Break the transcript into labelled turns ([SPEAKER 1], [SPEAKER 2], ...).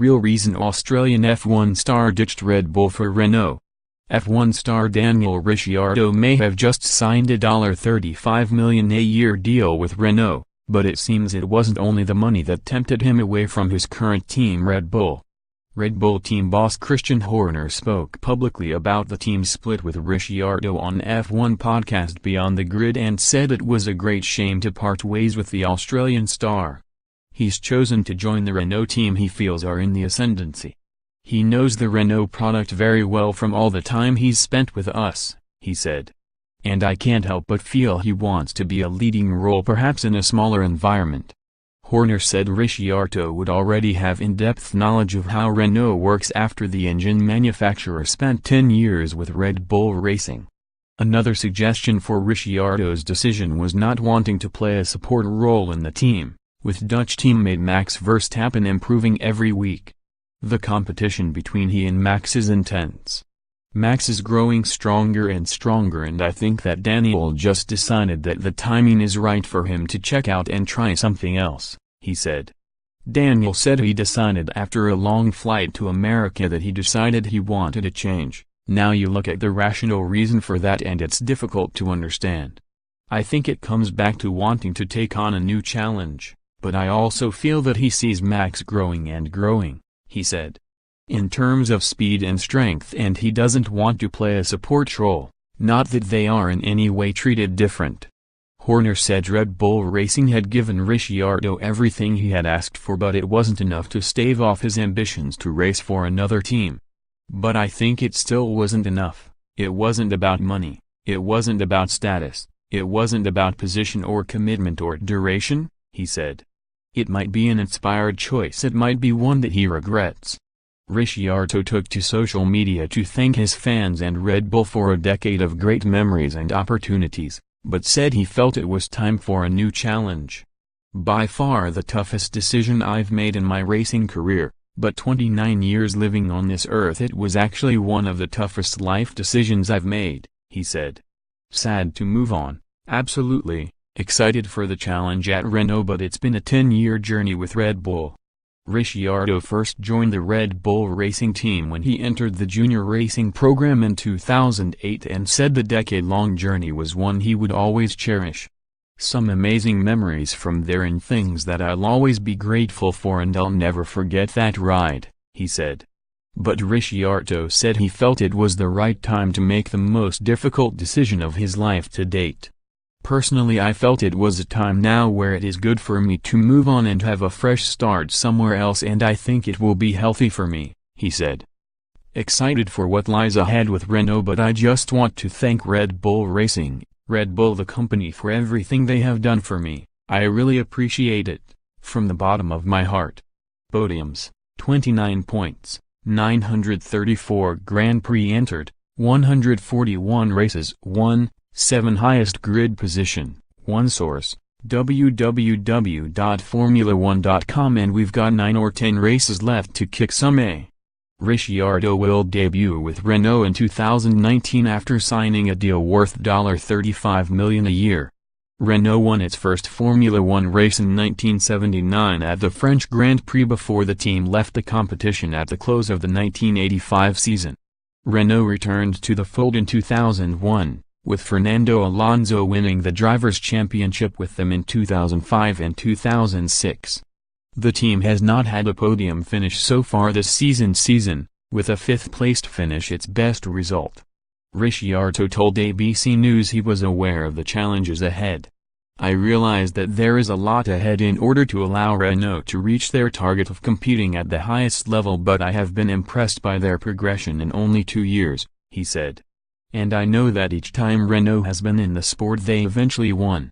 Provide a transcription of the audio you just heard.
[SPEAKER 1] real reason Australian F1 star ditched Red Bull for Renault. F1 star Daniel Ricciardo may have just signed a $35 million a year deal with Renault, but it seems it wasn't only the money that tempted him away from his current team Red Bull. Red Bull team boss Christian Horner spoke publicly about the team's split with Ricciardo on F1 podcast Beyond the Grid and said it was a great shame to part ways with the Australian star. He's chosen to join the Renault team he feels are in the ascendancy. He knows the Renault product very well from all the time he's spent with us, he said. And I can't help but feel he wants to be a leading role perhaps in a smaller environment. Horner said Ricciardo would already have in-depth knowledge of how Renault works after the engine manufacturer spent 10 years with Red Bull Racing. Another suggestion for Ricciardo's decision was not wanting to play a support role in the team, with Dutch teammate Max Verstappen improving every week. The competition between he and Max is intense. Max is growing stronger and stronger and I think that Daniel just decided that the timing is right for him to check out and try something else, he said. Daniel said he decided after a long flight to America that he decided he wanted a change. Now you look at the rational reason for that and it's difficult to understand. I think it comes back to wanting to take on a new challenge, but I also feel that he sees Max growing and growing, he said. In terms of speed and strength and he doesn't want to play a support role, not that they are in any way treated different. Horner said Red Bull Racing had given Ricciardo everything he had asked for but it wasn't enough to stave off his ambitions to race for another team. But I think it still wasn't enough. It wasn't about money, it wasn't about status, it wasn't about position or commitment or duration, he said. It might be an inspired choice, it might be one that he regrets. Ricciardo took to social media to thank his fans and Red Bull for a decade of great memories and opportunities, but said he felt it was time for a new challenge. By far the toughest decision I've made in my racing career, but 29 years living on this earth it was actually one of the toughest life decisions I've made, he said. Sad to move on, absolutely, excited for the challenge at Renault but it's been a 10-year journey with Red Bull. Ricciardo first joined the Red Bull Racing team when he entered the junior racing program in 2008 and said the decade-long journey was one he would always cherish. Some amazing memories from there and things that I'll always be grateful for and I'll never forget that ride, he said. But Ricciardo said he felt it was the right time to make the most difficult decision of his life to date. Personally I felt it was a time now where it is good for me to move on and have a fresh start somewhere else and I think it will be healthy for me, he said. Excited for what lies ahead with Renault but I just want to thank Red Bull Racing, Red Bull the company for everything they have done for me, I really appreciate it, from the bottom of my heart. Podiums, 29 points, 934 Grand Prix entered, 141 races won, 7 highest grid position, 1 source, www.formula1.com and we've got 9 or 10 races left to kick some A. Ricciardo will debut with Renault in 2019 after signing a deal worth $35 million a year. Renault won its first Formula One race in 1979 at the French Grand Prix before the team left the competition at the close of the 1985 season. Renault returned to the fold in 2001. With Fernando Alonso winning the Drivers' Championship with them in 2005 and 2006. The team has not had a podium finish so far this season, with a 5th-placed finish its best result. Ricciardo told ABC News he was aware of the challenges ahead. I realized that there is a lot ahead in order to allow Renault to reach their target of competing at the highest level but I have been impressed by their progression in only 2 years, he said. And I know that each time Renault has been in the sport they eventually won.